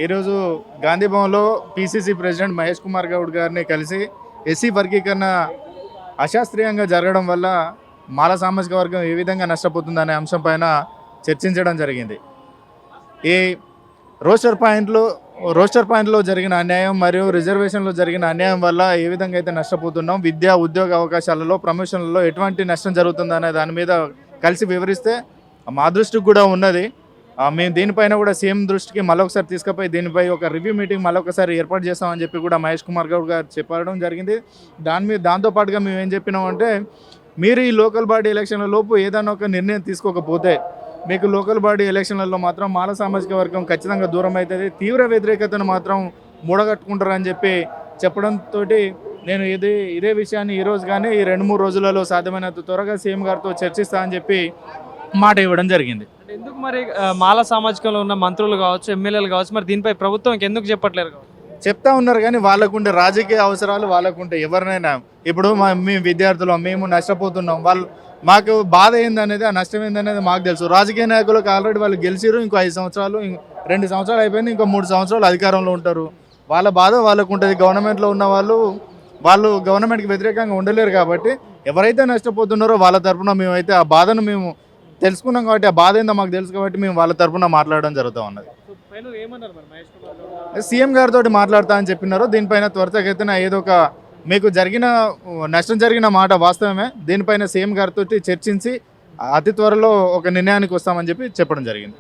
ఈరోజు గాంధీ భవన్లో PCC president Mahesh Kumar Goud గారిని కలిసి ఎస్సీ వర్గీకరణ అశాస్త్రీయంగా జరగడం వల్ల మాల సామాజిక వర్గం ఏ విధంగా నష్టపోతుందనే అంశం పైన చర్చించడం జరిగింది. ఈ రోస్టర్ పాయింట్లో జరిగిన అన్యాయం మరియు రిజర్వేషన్లో జరిగిన అన్యాయం వల్ల ఏ విధంగా అయితే నష్టపోతున్నాం, విద్యా ఉద్యోగ అవకాశాలలో ప్రమోషన్లలో ఎటువంటి నష్టం జరుగుతుందనే దాని మీద కలిసి వివరిస్తే మా దృష్టికి కూడా ఉన్నది. మేము దీనిపైన కూడా సీఎం దృష్టికి మళ్ళొకసారి తీసుకుపోయి దీనిపై ఒక రివ్యూ మీటింగ్ మళ్ళొకసారి ఏర్పాటు చేస్తామని చెప్పి కూడా మహేష్ కుమార్ గౌడ్ గారు చెప్పడం జరిగింది. దాంతోపాటుగా మేము ఏం చెప్పినామంటే, మీరు ఈ లోకల్ బాడీ ఎలక్షన్ల లోపు ఏదైనా ఒక నిర్ణయం తీసుకోకపోతే మీకు లోకల్ బాడీ ఎలక్షన్లలో మాత్రం మాల సామాజిక వర్గం ఖచ్చితంగా దూరం అవుతుంది, తీవ్ర వ్యతిరేకతను మాత్రం మూడగట్టుకుంటారని చెప్పడంతో నేను ఇదే విషయాన్ని ఈరోజు కానీ ఈ 2-3 రోజులలో సాధ్యమైనంత త్వరగా సీఎం గారితో చర్చిస్తా అని చెప్పి మాట ఇవ్వడం జరిగింది. ఎందుకు మరి మాల సామాజికంలో ఉన్న మంత్రులు కావచ్చు, ఎమ్మెల్యేలు కావచ్చు, మరి దీనిపై ప్రభుత్వం ఎందుకు చెప్పట్లేరు? చెప్తా ఉన్నారు కానీ వాళ్ళకుండే రాజకీయ అవసరాలు వాళ్ళకుంటే ఎవరినైనా ఇప్పుడు మేము విద్యార్థులు మేము నష్టపోతున్నాం, మాకు బాధ ఏందనేది, ఆ నష్టం ఏందనేది మాకు తెలుసు. రాజకీయ నాయకులకు ఆల్రెడీ వాళ్ళు గెలిచిరు, ఇంకో 5 సంవత్సరాలు 2 సంవత్సరాలు అయిపోయింది, ఇంకో 3 సంవత్సరాలు అధికారంలో ఉంటారు. వాళ్ళ బాధ వాళ్ళకు ఉంటుంది. గవర్నమెంట్లో ఉన్న వాళ్ళు గవర్నమెంట్కి వ్యతిరేకంగా ఉండలేరు. కాబట్టి ఎవరైతే నష్టపోతున్నారో వాళ్ళ తరఫున మేమైతే ఆ బాధను మేము తెలుసుకున్నాం కాబట్టి, ఆ బాధ ఏందో మాకు తెలుసు కాబట్టి మేము వాళ్ళ తరఫున మాట్లాడడం జరుగుతూ ఉన్నది. సీఎం గారితో మాట్లాడతా అని చెప్పినారు. దీనిపైన త్వరితగతిన ఏదో ఒక మీకు నష్టం జరిగిన మాట వాస్తవమే, దీనిపైన సీఎం గారితో చర్చించి అతి త్వరలో ఒక నిర్ణయానికి వస్తామని చెప్పడం జరిగింది.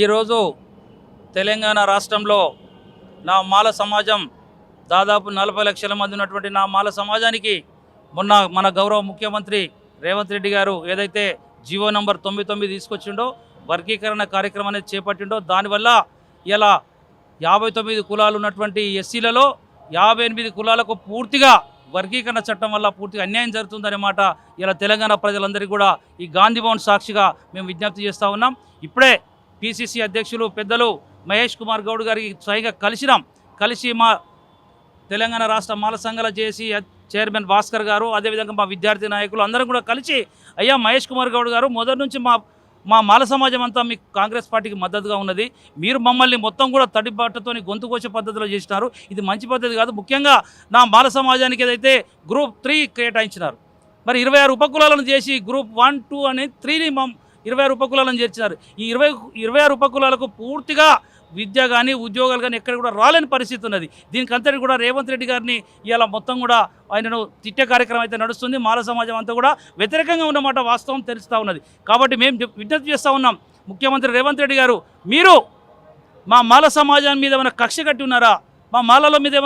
ఈరోజు తెలంగాణ రాష్ట్రంలో నా మాల సమాజం దాదాపు 40 లక్షల మంది ఉన్నటువంటి నా మాల సమాజానికి మొన్న మన గౌరవ ముఖ్యమంత్రి రేవంత్ రెడ్డి గారు ఏదైతే జీవో నంబర్ 99 తీసుకొచ్చిండో, వర్గీకరణ కార్యక్రమం అనేది చేపట్టిండో, దానివల్ల ఇలా 59 కులాలు ఉన్నటువంటి ఎస్సీలలో 58 కులాలకు పూర్తిగా వర్గీకరణ చట్టం వల్ల పూర్తిగా అన్యాయం జరుగుతుందనే మాట ఇలా తెలంగాణ ప్రజలందరికీ కూడా ఈ గాంధీ భవన్ సాక్షిగా మేము విజ్ఞప్తి చేస్తూ ఉన్నాం. ఇప్పుడే పిసిసి అధ్యక్షులు పెద్దలు మహేష్ కుమార్ గౌడ్ గారికి స్వయంగా కలిసి మా తెలంగాణ రాష్ట్ర మాల సంఘాల జేఏసీ చైర్మన్ భాస్కర్ గారు, అదేవిధంగా మా విద్యార్థి నాయకులు అందరం కూడా కలిసి, అయ్యా మహేష్ కుమార్ గౌడ్ గారు, మొదటి నుంచి మా మాల సమాజం అంతా మీకు కాంగ్రెస్ పార్టీకి మద్దతుగా ఉన్నది, మీరు మమ్మల్ని మొత్తం కూడా తడిబాటతో గొంతుకొచ్చే పద్ధతిలో చేసినారు, ఇది మంచి పద్ధతి కాదు. ముఖ్యంగా నా మాల సమాజానికి ఏదైతే గ్రూప్ 3 కేటాయించినారు, మరి 26 ఉపకులాలను చేసి గ్రూప్ 1, 2 అని 3ని 26 ఉపకులాలను చేర్చినారు. ఈ 26 ఉపకులాలకు పూర్తిగా విద్య కానీ ఉద్యోగాలు కానీ ఎక్కడ కూడా రాలేని పరిస్థితి ఉన్నది. దీనికి అంతటి కూడా రేవంత్ రెడ్డి గారిని ఇలా మొత్తం కూడా ఆయనను తిట్టే కార్యక్రమం అయితే నడుస్తుంది. మాల సమాజం అంతా కూడా వ్యతిరేకంగా ఉన్నమాట వాస్తవం తెలుస్తూ ఉన్నది. కాబట్టి మేము విజ్ఞప్తి చేస్తూ ఉన్నాం, ముఖ్యమంత్రి రేవంత్ రెడ్డి గారు, మీరు మా మాల సమాజం మీద ఏమైనా కక్ష కట్టి ఉన్నారా? మా మాలల మీద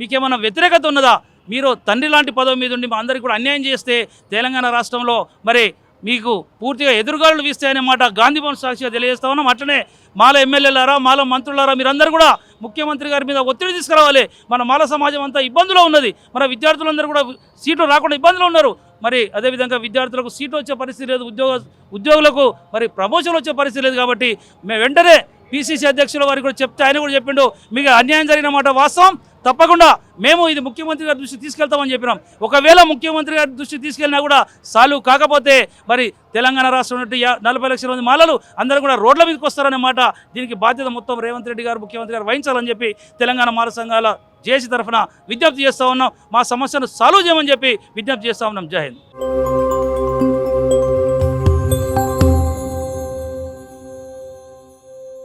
మీకేమైనా వ్యతిరేకత ఉన్నదా? మీరు తండ్రి లాంటి పదవి మీద ఉండి మా అందరికీ కూడా అన్యాయం చేస్తే తెలంగాణ రాష్ట్రంలో మరి మీకు పూర్తిగా ఎదురుగాలు వీస్తాయనే మాట గాంధీ భవన్ సాక్షిగా తెలియజేస్తా ఉన్నాం. అట్లనే మాల ఎమ్మెల్యేలారా, మాల మంత్రులారా, మీరందరూ కూడా ముఖ్యమంత్రి గారి మీద ఒత్తిడి తీసుకురావాలి. మన మాల సమాజం అంతా ఇబ్బందులో ఉన్నది. మన విద్యార్థులందరూ కూడా సీట్లు రాకుండా ఇబ్బందులు ఉన్నారు. మరి అదేవిధంగా విద్యార్థులకు సీట్లు వచ్చే పరిస్థితి లేదు, ఉద్యోగులకు మరి ప్రమోషన్లు వచ్చే పరిస్థితి లేదు. కాబట్టి మేము వెంటనే పిసిసి అధ్యక్షుల వారికి కూడా చెప్తే ఆయన కూడా చెప్పిండు, మీకు అన్యాయం జరిగిన మాట వాస్తవం, తప్పకుండా మేము ఇది ముఖ్యమంత్రి గారి దృష్టికి తీసుకెళ్తామని చెప్పినాం. ఒకవేళ ముఖ్యమంత్రి గారి దృష్టికి తీసుకెళ్ళినా కూడా సాల్వ్ కాకపోతే మరి తెలంగాణ రాష్ట్రం నుండి 40 లక్షల మంది మాలలు అందరూ కూడా రోడ్ల మీదకి వస్తారనే మాట, దీనికి బాధ్యత మొత్తం రేవంత్ రెడ్డి గారు ముఖ్యమంత్రి గారు వహించాలని చెప్పి తెలంగాణ మాల సంఘాల జేఏసీ తరఫున విజ్ఞప్తి చేస్తూ ఉన్నాం. మా సమస్యను సాల్వ్ చేయమని చెప్పి విజ్ఞప్తి చేస్తూ ఉన్నాం. జై హింద్.